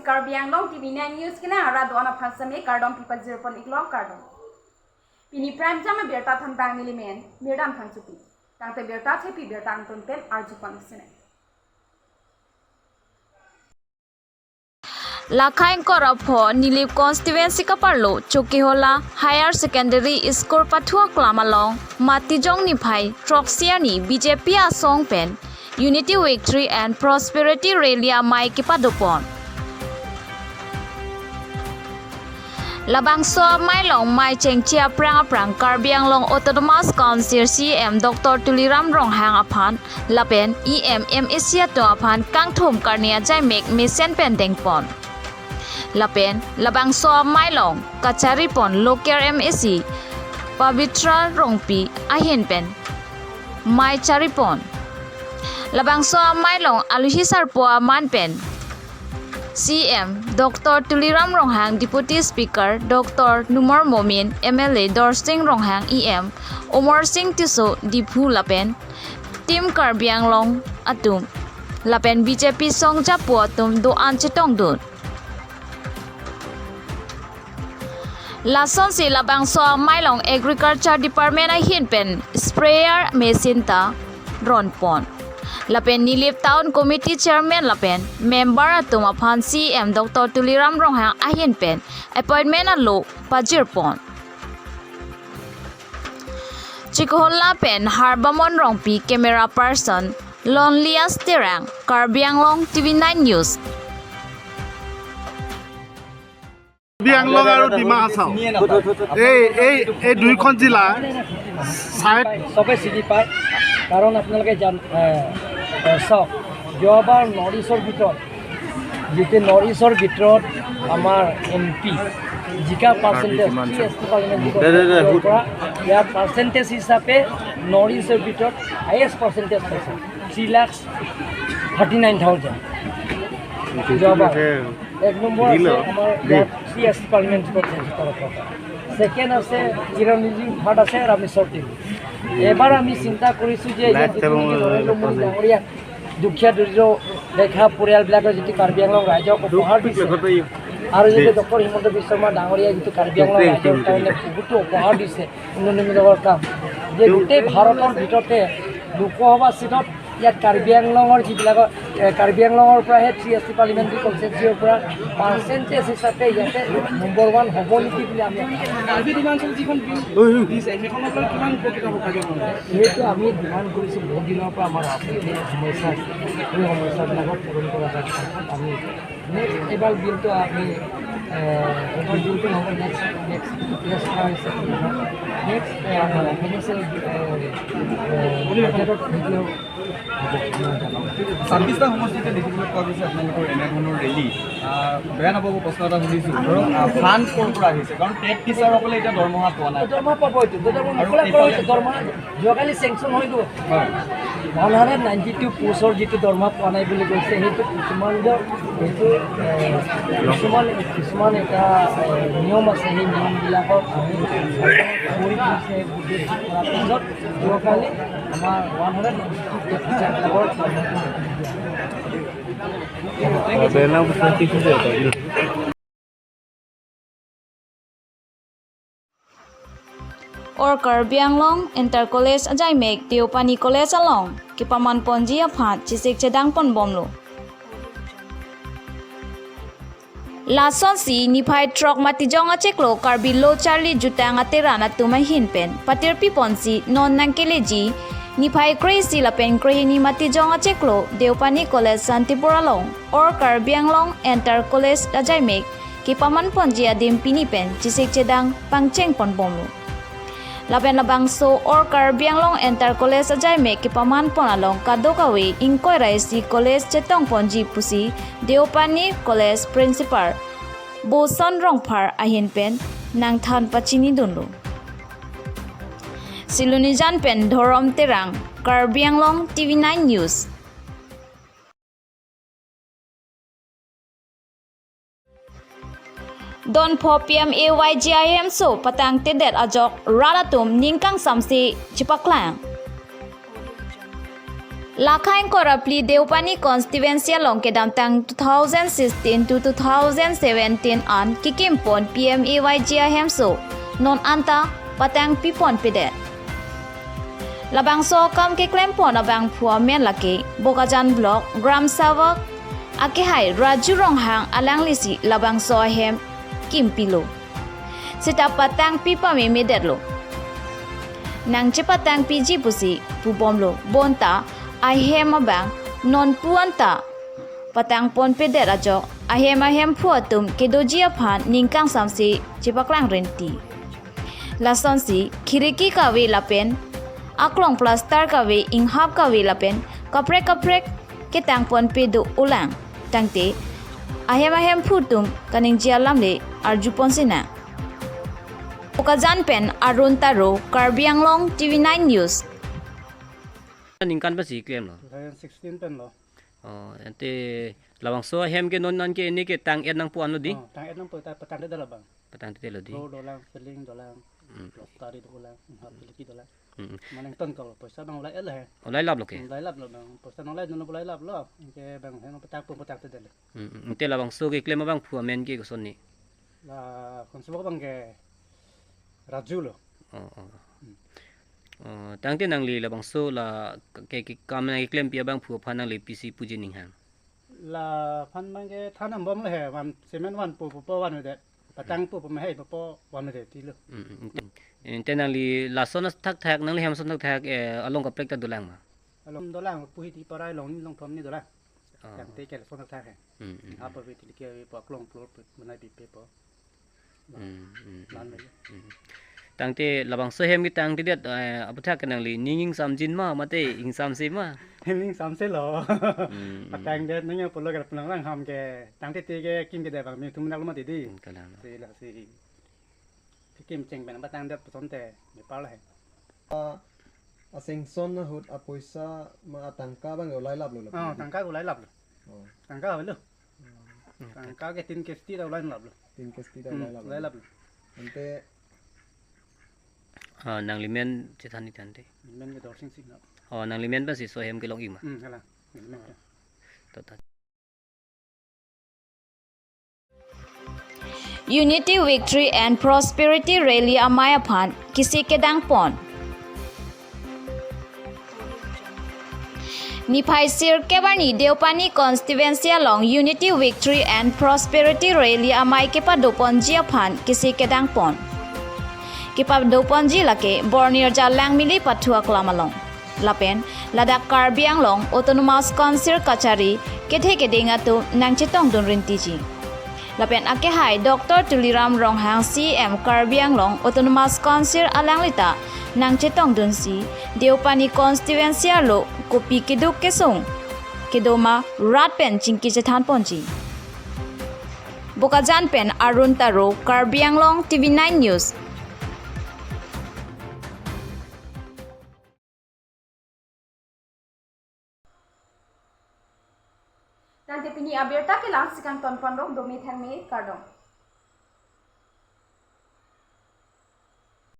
Karbi Anglong Tv9 News kena arah doa na pasame kardom people 0.1 kardom. Pini prime jam berta thantang nilimen mirdam thanchuti. Tangte berta thepi berta antun pen arjupan sene. Lakha korapho Nilip constituency keparlo Chowkihola higher secondary school pathu aklam along matijong niphai troxiani BJP asong pen unity victory and prosperity rally amai kepadopon labangso amai long mai chengche aprang Karbi Anglong autonomous council CEM Dr Tuliram Ronghang aphan Lapen MLA to aphan kangthum karne ajaimek mission pending pon Lapen labangso amai long Chari pon Local Mac Pabitra Rongpi ahin pen Mai Chari pon labangso amai long aluhisar po aman pen CEM Dr Tuliram Ronghang Deputy Speaker Dr Numar Momin MLA Dorsing Ronghang EM Umar Singh Tiso Diphu Lapen Team Karbi Anglong atum Lapen BJP song japo atum do anchetong dun Lason si labangso amai long Agriculture Department ahin pen sprayer machine ta ronpon Lapen Nilip Town Committee Chairman Lapen Member atum aphan CEM Dr Tuliram Ronghang ahin pen appointment alo pajirpon Chowkihola pen Harbamon Rongpi camera person Loneliest Terang Karbi Anglong Tv9 News Karbi Anglong আৰু ডিমা হাছাও এই দুইখন জিলা side সবে চিনি পায় কাৰণ আপোনালোকে চাওক যোৱাবাৰ নৰ্থ ইষ্টৰ ভিতৰত যিটো নৰ্থ ইষ্টৰ ভিতৰত আমাৰ MP জিকা পাৰ্চেণ্টেজ পৰা ইয়াৰ পাৰ্চেণ্টেজ হিচাপে নৰ্থ ইষ্টৰ ভিতৰত হাইয়েষ্ট পাৰ্চেণ্টেজ পাইছে 3,39,000 যোৱাবাৰ এক নম্বৰ আছে আমাৰ CS পাৰ্লিমেণ্ট তৰফৰ সেকেন্ড আছে কিৰণিজি ভাট আছে আৰু আমি চৰ্টি এবাৰ আমি চিন্তা কৰিছোঁ যে ডাঙৰীয়া দুখীয়া দৰিদ্ৰ ৰেখা পৰিয়ালবিলাকৰ যিটো কাৰ্বি আংলং ৰাইজক উপহাৰ দিছে আৰু যিটো ডক্টৰ হিমন্ত বিশ্ব শৰ্মা ডাঙৰীয়া যিটো কাৰ্বি আংলং ৰাইজৰ কাৰণে বহুতো উপহাৰ দিছে উন্নয়নমূলকৰ কাম যে গোটেই ভাৰতৰ ভিতৰতে লোকসভা চিটত ইয়াত কাৰ্বি আংলঙৰ যিবিলাকৰ কাৰ্বি আংলঙৰ পৰাহে 3 পাৰ্লিমেণ্টাৰী কনষ্টিটুৱেঞ্চিৰ পৰা পাৰ্চেণ্টেজ হিচাপে ইয়াতে নম্বৰ 1 হ'ব নেকি বুলি আমি সেইটো আমি ডিমাণ্ড কৰিছোঁ বহুত দিনৰ পৰা আমাৰ সমস্যা আছে সেই সমস্যাবিলাকক পূৰণ কৰা যায় আমি এইবাৰ বিলটো আমি বিলটো নহ'ব নেক্সট ফাইনেন্সিয়েল ছাব্বিছটা সমষ্টিতে দেখিবলৈ পোৱা গৈছে আপোনালোকৰ এনেধৰণৰ ৰেলী বেয়া নাপাব প্ৰশ্ন এটা সুধিছোঁ ধৰক ফাণ্ড ক'ৰ পৰা আহিছে কাৰণ টেট টিচাৰসকলে এতিয়া দৰমহা পোৱা নাই দৰমহা পাব এইটো দৰমহা যোৱাকালি চেংচন হৈ গ'ল 192 পোষ্টৰ যিটো দৰমহা পোৱা নাই বুলি কৈছে সেইটো কিছুমান এটা নিয়ম আছে সেই নিয়মবিলাকক আমি কৰি দিছে তাৰপিছত যোৱাকালি আমাৰ 192 or Karbi Anglong Inter College Ajaimek Teopani College along Kipaman Ponji aphan chisik chedang pon bomlo Lason si niphai truck matijong acheklo Karbi lo Charlie jutang aterana tumai hin pen patir pi ponsi non nangkeleji niphai crazy lapen krehini matijong acheklo Teopani College Santipura long or Karbi Anglong Inter College Ajaimek Kipaman Ponji adim pini pen chisik chedang pangcheng pon bomlo Lapen labangso or Karbi Anglong Inter College ajaimek kipaman pon along kadokawi ingkoi raisi college chetong ponji pusi Deopani College Principal Boson Rongphar ahin pen nangthan pachini dunlo Silunijan pen Dhorom Terang Karbi Anglong Tv9 News Don po PMAYGIM so patang tedet ajok ralatum ningkang samsi chipaklang Lakha korapli Deupani constituency along kedam tang 2016 to 2017 an kikimpon PMEY hemso non anta patang pipon pede. Labangso kam ke klempon abang phua men lake Bokajan block Gram Savak akehai Raju Ronghang alang lisi labangso hem kimpilo. Sita patang pipa me mederlo. Nang cepatang PG pusi pubomlo bonta ahem abang non puanta patang pon peder ajo ahem puatum kedoji aphan ningkang samsi cipaklang renti lasonsi khiriki kawe lapen aklong plaster kawe inghap kawe lapen kaprek ketang pon pedu ulang tangte ahem putum kaning jialamle arjupon sina Okajan pen Arun Taro Karbi Anglong Tv9 News Ningkan ba si claim lo? 16 pen lo. Oh, ente labangso hem ke non nan ke ini ke tang et nang puan lo di? Tang et nang po ta patang de labang. Patang te lo di. Dolang seling dolang. Tari dolang, hap liki dolang. Manang ton ko poisa nang lai ele he. Olay lab lo ke. Lai lab lo nang poisa nang lai no lai lab lo. Ke bang he no patang te de. Ente labangso ke claim bang puan men ke ko sonni. La konsumo bang ke Raju lo. Tang te nang li labangso la ke kam na claim pia bang puan nang li PC puji ninghang. La pan bang ke thanam bom le he wan semen wan po wan de. Patang po me he po wan de ti lo. Ente nang li la son thak nang li ham son thak along ka plek ta dulang ma. Along dolang pu hi ti parai long thom ni dolang. Yang te ke son thak he. Apa bi ti ke po klong plot menai bi pe po. Tang te labangso hem ki tang te det aputhak nang li ninging samjin ma mate ing samse ma. Heming samse lo. Patang det nang po lo ga plang lang ham ke tang te ke kim ke de bang mi tum nak lo ma ti di. Kalang. Si la si kim cheng ben patang det son te me pa la he. Asing son na hut apoisa ma atangka bang yo lai lap lo. Tangka ko lai lap lo. Tangka ba lo. Tangka ke tin ke sti da lai lap lo. Tin kesti da lai lap. Ante Nang limen cetani tante. Men ke dorsing signal. Nang limen ba si so hem ke long ima. Hala. Tota. Unity Victory and Prosperity Rally amai aphan kisi kedang pon niphai sir kebarni Deupani constituency along Unity Victory and Prosperity Rally amai kepadopon aphan kisi kedang pon kepadopon lake bornir jalang mili pathu aklam along lapen ladak Karbi Anglong autonomous council kachari kethe keding atu nangchitong don rintiji lapen akehai Dr. Tuliram Ronghang CEM Karbi Anglong autonomous council alanglita nangchetong dunsi Deupani constituency lo kopi keduk kesong kedoma rat pen chingki chethan ponji Bokajan pen Arun Taro Karbi Anglong Tv9 News Tante pini abirta ke lang sikang ton pondok domi thang me kardong.